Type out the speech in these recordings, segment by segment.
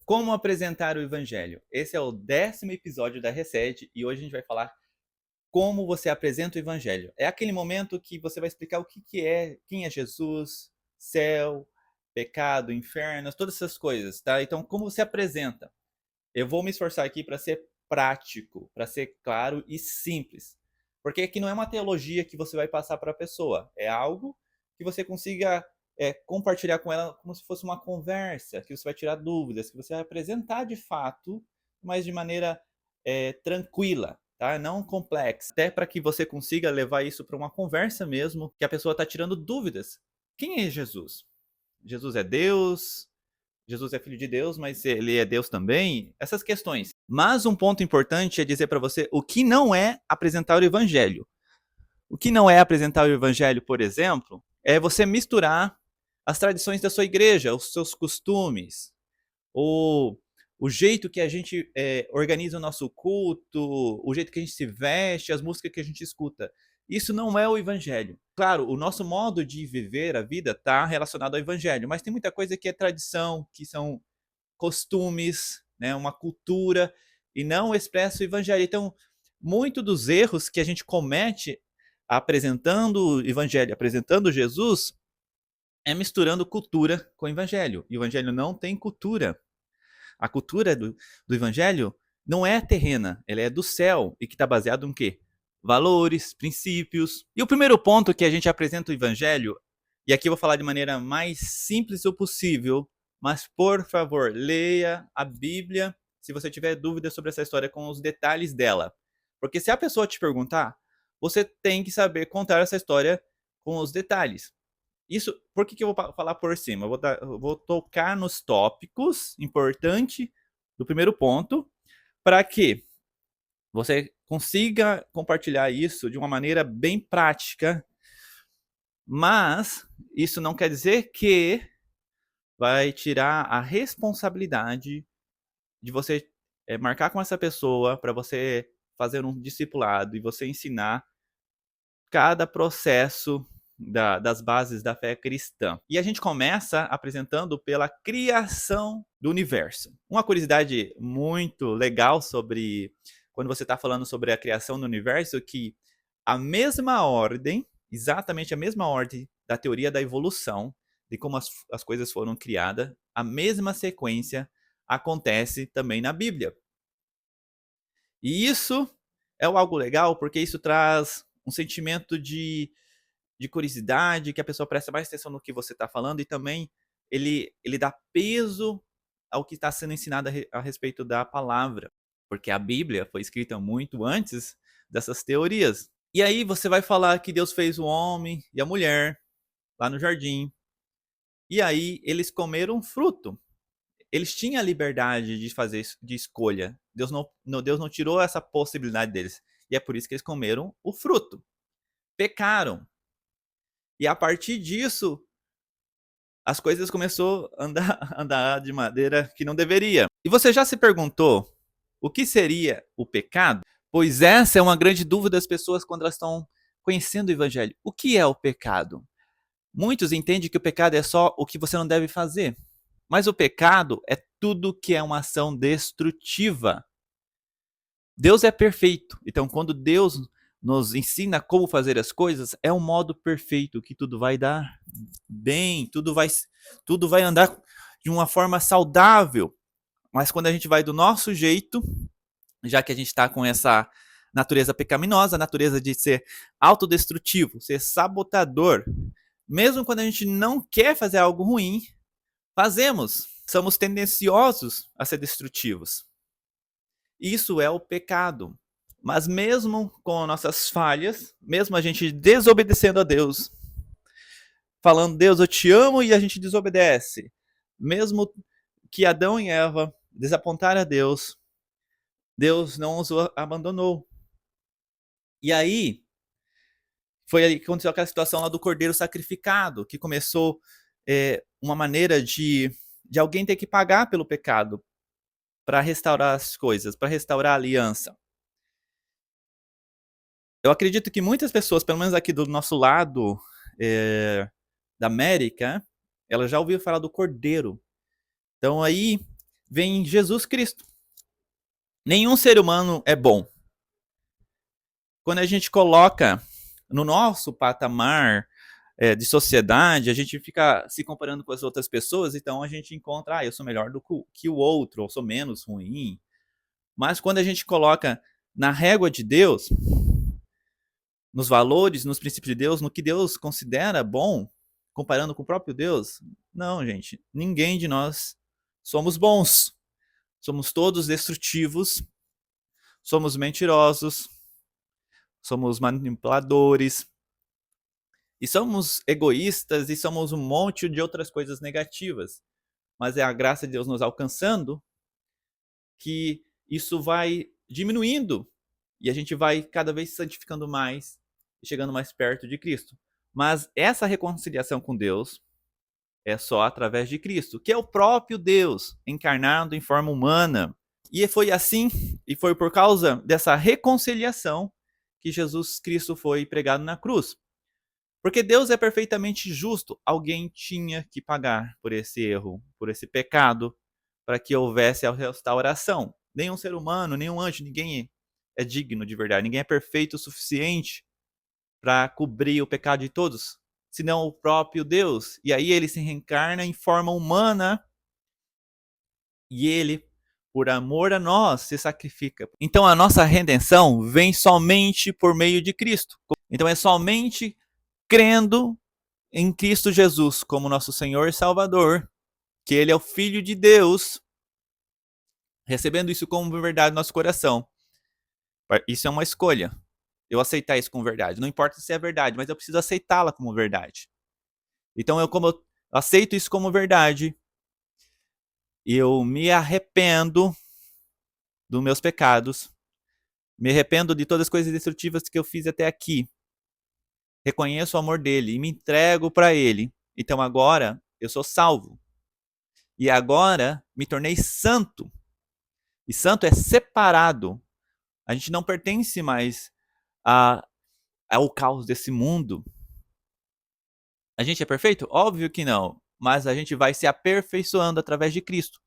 Como apresentar o Evangelho? Esse é o 10º episódio da Reset e hoje a gente vai falar como você apresenta o Evangelho. É aquele momento que você vai explicar o que é, quem é Jesus, céu, pecado, inferno, todas essas coisas, tá? Então, como você apresenta? Eu vou me esforçar aqui para ser prático, para ser claro e simples. Porque aqui não é uma teologia que você vai passar para a pessoa, é algo que você consiga compartilhar com ela como se fosse uma conversa, que você vai tirar dúvidas, que você vai apresentar de fato, mas de maneira tranquila, tá? Não complexa. Até para que você consiga levar isso para uma conversa mesmo, que a pessoa está tirando dúvidas. Quem é Jesus? Jesus é Deus? Jesus é filho de Deus, mas ele é Deus também? Essas questões. Mas um ponto importante é dizer para você o que não é apresentar o evangelho. O que não é apresentar o evangelho, por exemplo, é você misturar as tradições da sua igreja, os seus costumes, o jeito que a gente organiza o nosso culto, o jeito que a gente se veste, as músicas que a gente escuta. Isso não é o evangelho. Claro, o nosso modo de viver a vida está relacionado ao evangelho, mas tem muita coisa que é tradição, que são costumes, né, uma cultura, e não expressa o evangelho. Então, muito dos erros que a gente comete apresentando o evangelho, apresentando Jesus, é misturando cultura com o evangelho. E o evangelho não tem cultura. A cultura do evangelho não é terrena, ela é do céu e que está baseado em quê? Valores, princípios. E o primeiro ponto que a gente apresenta o evangelho, e aqui eu vou falar de maneira mais simples o possível, mas por favor, leia a Bíblia se você tiver dúvidas sobre essa história com os detalhes dela. Porque se a pessoa te perguntar, você tem que saber contar essa história com os detalhes. Isso, por que eu vou falar por cima? Eu vou tocar nos tópicos importantes do primeiro ponto, para que você consiga compartilhar isso de uma maneira bem prática, mas isso não quer dizer que vai tirar a responsabilidade de você marcar com essa pessoa para você fazer um discipulado e você ensinar cada processo das bases da fé cristã. E a gente começa apresentando pela criação do universo. Uma curiosidade muito legal sobre quando você está falando sobre a criação do universo, que a mesma ordem, exatamente a mesma ordem da teoria da evolução, de como as coisas foram criadas, a mesma sequência acontece também na Bíblia. E isso é algo legal porque isso traz um sentimento de curiosidade, que a pessoa presta mais atenção no que você está falando e também ele dá peso ao que está sendo ensinado a respeito da palavra, porque a Bíblia foi escrita muito antes dessas teorias. E aí você vai falar que Deus fez o homem e a mulher lá no jardim, e aí eles comeram um fruto. Eles tinham a liberdade de fazer de escolha. Deus não tirou essa possibilidade deles. E é por isso que eles comeram o fruto. Pecaram. E a partir disso, as coisas começou a andar de maneira que não deveria. E você já se perguntou o que seria o pecado? Pois essa é uma grande dúvida das pessoas quando elas estão conhecendo o evangelho. O que é o pecado? Muitos entendem que o pecado é só o que você não deve fazer. Mas o pecado é tudo que é uma ação destrutiva. Deus é perfeito. Então, quando Deus nos ensina como fazer as coisas, é um modo perfeito que tudo vai dar bem, tudo vai andar de uma forma saudável. Mas quando a gente vai do nosso jeito, já que a gente está com essa natureza pecaminosa, a natureza de ser autodestrutivo, ser sabotador, mesmo quando a gente não quer fazer algo ruim, fazemos. Somos tendenciosos a ser destrutivos. Isso é o pecado. Mas mesmo com nossas falhas, mesmo a gente desobedecendo a Deus, falando, Deus, eu te amo, e a gente desobedece, mesmo que Adão e Eva desapontaram a Deus, Deus não os abandonou. E aí, foi ali que aconteceu aquela situação lá do cordeiro sacrificado, que começou uma maneira de alguém ter que pagar pelo pecado para restaurar as coisas, para restaurar a aliança. Eu acredito que muitas pessoas, pelo menos aqui do nosso lado da América, elas já ouviram falar do cordeiro. Então aí, vem Jesus Cristo. Nenhum ser humano é bom. Quando a gente coloca no nosso patamar de sociedade, a gente fica se comparando com as outras pessoas, então a gente encontra, eu sou melhor do que o outro, ou sou menos ruim. Mas quando a gente coloca na régua de Deus, nos valores, nos princípios de Deus, no que Deus considera bom, comparando com o próprio Deus, não, gente, ninguém de nós somos bons. Somos todos destrutivos, somos mentirosos, somos manipuladores, e somos egoístas e somos um monte de outras coisas negativas. Mas é a graça de Deus nos alcançando que isso vai diminuindo e a gente vai cada vez se santificando mais e chegando mais perto de Cristo. Mas essa reconciliação com Deus é só através de Cristo, que é o próprio Deus encarnado em forma humana. E foi assim, e foi por causa dessa reconciliação que Jesus Cristo foi pregado na cruz. Porque Deus é perfeitamente justo, alguém tinha que pagar por esse erro, por esse pecado, para que houvesse a restauração. Nenhum ser humano, nenhum anjo, ninguém é digno de verdade, ninguém é perfeito o suficiente para cobrir o pecado de todos, senão o próprio Deus. E aí ele se reencarna em forma humana e ele, por amor a nós, se sacrifica. Então a nossa redenção vem somente por meio de Cristo. Então é somente crendo em Cristo Jesus como nosso Senhor e Salvador, que ele é o Filho de Deus, recebendo isso como verdade no nosso coração. Isso é uma escolha. Eu aceitar isso como verdade. Não importa se é verdade, mas eu preciso aceitá-la como verdade. Então, como eu aceito isso como verdade, eu me arrependo dos meus pecados, me arrependo de todas as coisas destrutivas que eu fiz até aqui, reconheço o amor dele e me entrego para ele. Então agora eu sou salvo. E agora me tornei santo. E santo é separado. A gente não pertence mais ao caos desse mundo. A gente é perfeito? Óbvio que não. Mas a gente vai se aperfeiçoando através de Cristo.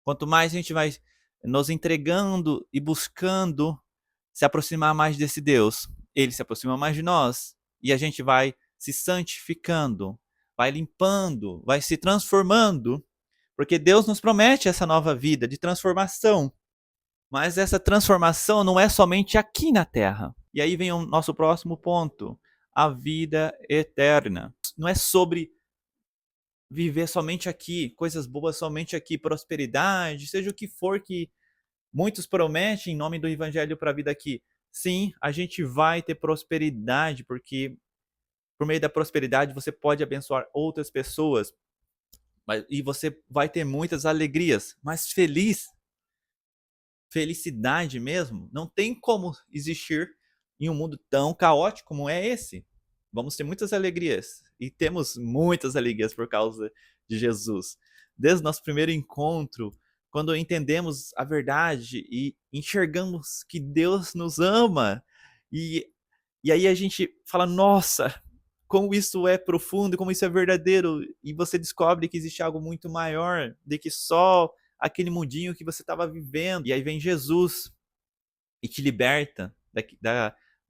Quanto mais a gente vai nos entregando e buscando se aproximar mais desse Deus, ele se aproxima mais de nós. E a gente vai se santificando, vai limpando, vai se transformando. Porque Deus nos promete essa nova vida de transformação. Mas essa transformação não é somente aqui na Terra. E aí vem o nosso próximo ponto, a vida eterna. Não é sobre viver somente aqui, coisas boas somente aqui, prosperidade, seja o que for que muitos prometem em nome do evangelho para a vida aqui. Sim, a gente vai ter prosperidade, porque por meio da prosperidade você pode abençoar outras pessoas e você vai ter muitas alegrias, mas felicidade mesmo, não tem como existir em um mundo tão caótico como é esse. Vamos ter muitas alegrias e temos muitas alegrias por causa de Jesus. Desde o nosso primeiro encontro, quando entendemos a verdade e enxergamos que Deus nos ama, e aí a gente fala, nossa, como isso é profundo, como isso é verdadeiro, e você descobre que existe algo muito maior do que só aquele mundinho que você estava vivendo. E aí vem Jesus e te liberta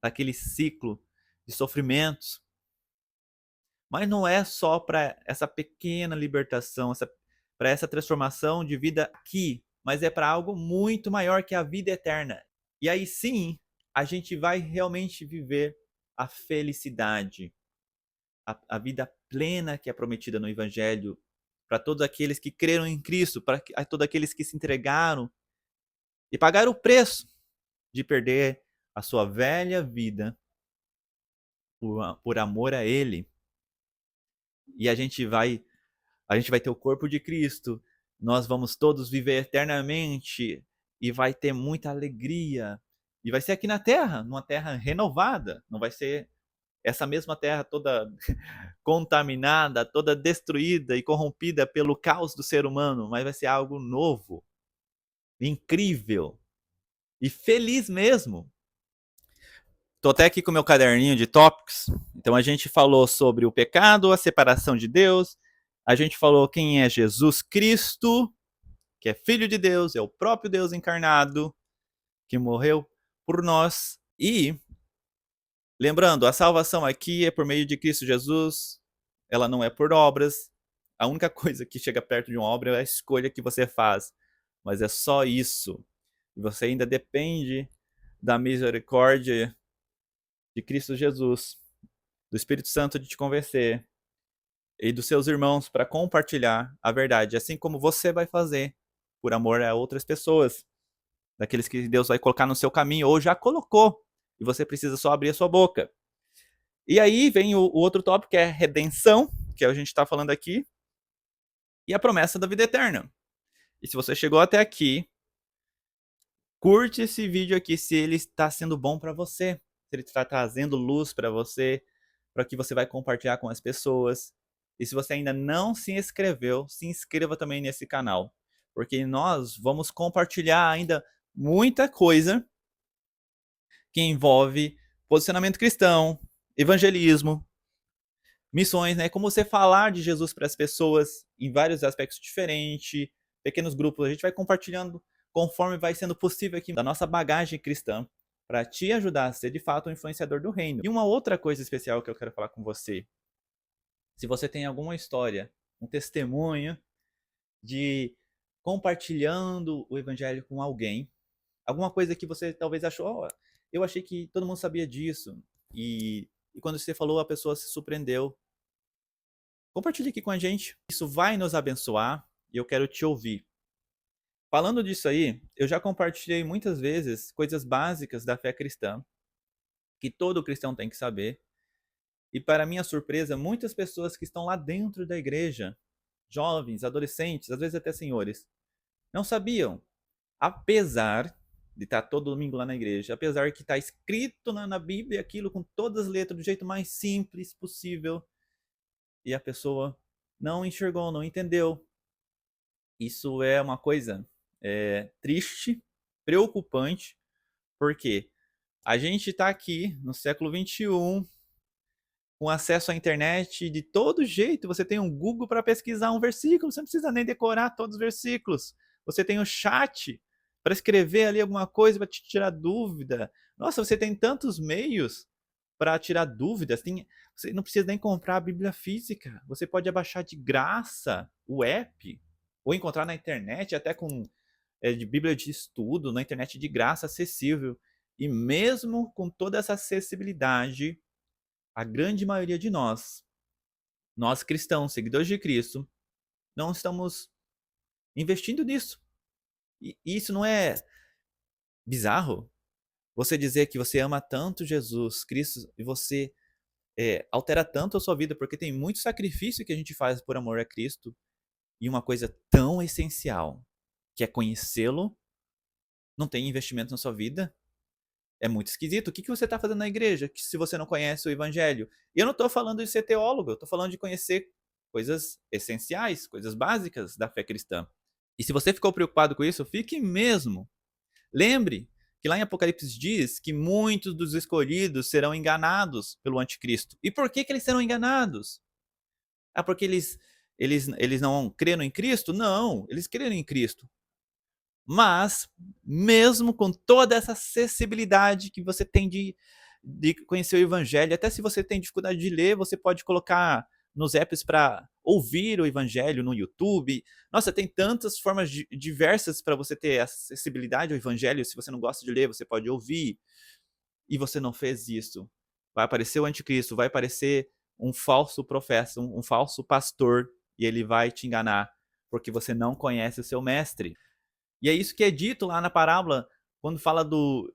daquele ciclo de sofrimentos. Mas não é só para essa pequena libertação, para essa transformação de vida aqui, mas é para algo muito maior que a vida eterna. E aí sim, a gente vai realmente viver a felicidade, a vida plena que é prometida no Evangelho para todos aqueles que creram em Cristo, para todos aqueles que se entregaram e pagaram o preço de perder a sua velha vida por amor a Ele. E a gente vai ter o corpo de Cristo, nós vamos todos viver eternamente e vai ter muita alegria. E vai ser aqui na Terra, numa terra renovada, não vai ser essa mesma terra toda contaminada, toda destruída e corrompida pelo caos do ser humano, mas vai ser algo novo, incrível e feliz mesmo. Estou até aqui com o meu caderninho de tópicos. Então a gente falou sobre o pecado, a separação de Deus, a gente falou quem é Jesus Cristo, que é Filho de Deus, é o próprio Deus encarnado, que morreu por nós. E, lembrando, a salvação aqui é por meio de Cristo Jesus, ela não é por obras. A única coisa que chega perto de uma obra é a escolha que você faz, mas é só isso. E você ainda depende da misericórdia de Cristo Jesus, do Espírito Santo de te convencer e dos seus irmãos para compartilhar a verdade, assim como você vai fazer por amor a outras pessoas, daqueles que Deus vai colocar no seu caminho ou já colocou, e você precisa só abrir a sua boca. E aí vem o outro tópico, que é redenção, que a gente está falando aqui, e a promessa da vida eterna. E se você chegou até aqui, curte esse vídeo aqui se ele está sendo bom para você, se ele está trazendo luz para você, para que você vai compartilhar com as pessoas. E se você ainda não se inscreveu, se inscreva também nesse canal, porque nós vamos compartilhar ainda muita coisa que envolve posicionamento cristão, evangelismo, missões, né? Como você falar de Jesus para as pessoas em vários aspectos diferentes, pequenos grupos. A gente vai compartilhando conforme vai sendo possível aqui da nossa bagagem cristã para te ajudar a ser de fato um influenciador do reino. E uma outra coisa especial que eu quero falar com você. Se você tem alguma história, um testemunho de compartilhando o evangelho com alguém, alguma coisa que você talvez achou, oh, eu achei que todo mundo sabia disso, e quando você falou a pessoa se surpreendeu, compartilhe aqui com a gente. Isso vai nos abençoar e eu quero te ouvir. Falando disso aí, eu já compartilhei muitas vezes coisas básicas da fé cristã, que todo cristão tem que saber. E para minha surpresa, muitas pessoas que estão lá dentro da igreja, jovens, adolescentes, às vezes até senhores, não sabiam. Apesar de estar todo domingo lá na igreja, apesar que está escrito na Bíblia aquilo com todas as letras do jeito mais simples possível, e a pessoa não enxergou, não entendeu. Isso é uma coisa triste, preocupante, porque a gente está aqui no século XXI, com acesso à internet de todo jeito. Você tem um Google para pesquisar um versículo, você não precisa nem decorar todos os versículos. Você tem o chat para escrever ali alguma coisa para te tirar dúvida. Nossa, você tem tantos meios para tirar dúvidas. Você não precisa nem comprar a Bíblia física. Você pode abaixar de graça o app ou encontrar na internet, até com de Bíblia de estudo, na internet de graça, acessível. E mesmo com toda essa acessibilidade, a grande maioria de nós cristãos, seguidores de Cristo, não estamos investindo nisso. E isso não é bizarro? Você dizer que você ama tanto Jesus Cristo e você altera tanto a sua vida, porque tem muito sacrifício que a gente faz por amor a Cristo, e uma coisa tão essencial, que é conhecê-lo, não tem investimento na sua vida? É muito esquisito. O que você está fazendo na igreja se você não conhece o evangelho? E eu não estou falando de ser teólogo, eu estou falando de conhecer coisas essenciais, coisas básicas da fé cristã. E se você ficou preocupado com isso, fique mesmo. Lembre que lá em Apocalipse diz que muitos dos escolhidos serão enganados pelo anticristo. E por que eles serão enganados? Ah, porque eles não creram em Cristo? Não, eles creram em Cristo. Mas, mesmo com toda essa acessibilidade que você tem de conhecer o Evangelho, até se você tem dificuldade de ler, você pode colocar nos apps para ouvir o Evangelho no YouTube. Nossa, tem tantas formas diversas para você ter acessibilidade ao Evangelho. Se você não gosta de ler, você pode ouvir. E você não fez isso. Vai aparecer o anticristo, vai aparecer um falso profeta, um falso pastor, e ele vai te enganar, porque você não conhece o seu mestre. E é isso que é dito lá na parábola, quando fala do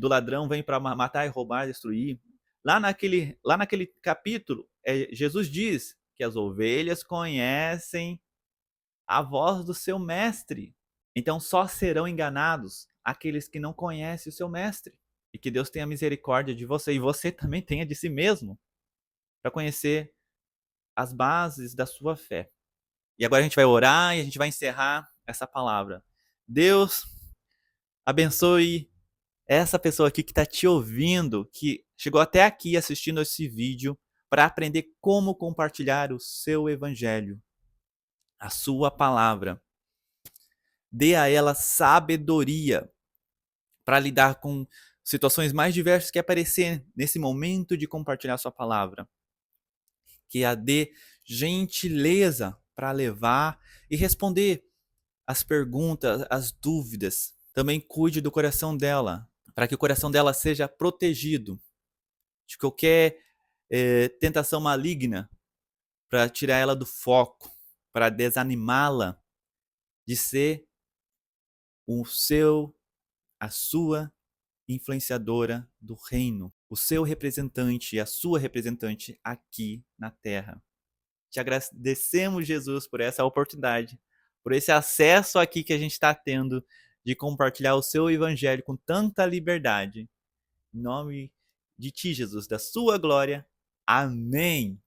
ladrão vem para matar e roubar, destruir. Lá naquele capítulo, Jesus diz que as ovelhas conhecem a voz do seu mestre. Então só serão enganados aqueles que não conhecem o seu mestre. E que Deus tenha misericórdia de você, e você também tenha de si mesmo, para conhecer as bases da sua fé. E agora a gente vai orar e a gente vai encerrar essa palavra. Deus abençoe essa pessoa aqui que está te ouvindo, que chegou até aqui assistindo esse vídeo para aprender como compartilhar o seu evangelho, a sua palavra. dê a ela sabedoria para lidar com situações mais diversas que aparecer nesse momento de compartilhar sua palavra. Que a dê gentileza para levar e responder as perguntas, as dúvidas. Também cuide do coração dela, para que o coração dela seja protegido de qualquer tentação maligna, para tirar ela do foco, para desanimá-la de ser a sua influenciadora do reino, o seu representante e a sua representante aqui na terra. Te agradecemos, Jesus, por essa oportunidade, por esse acesso aqui que a gente está tendo de compartilhar o seu evangelho com tanta liberdade. Em nome de ti, Jesus, da sua glória. Amém.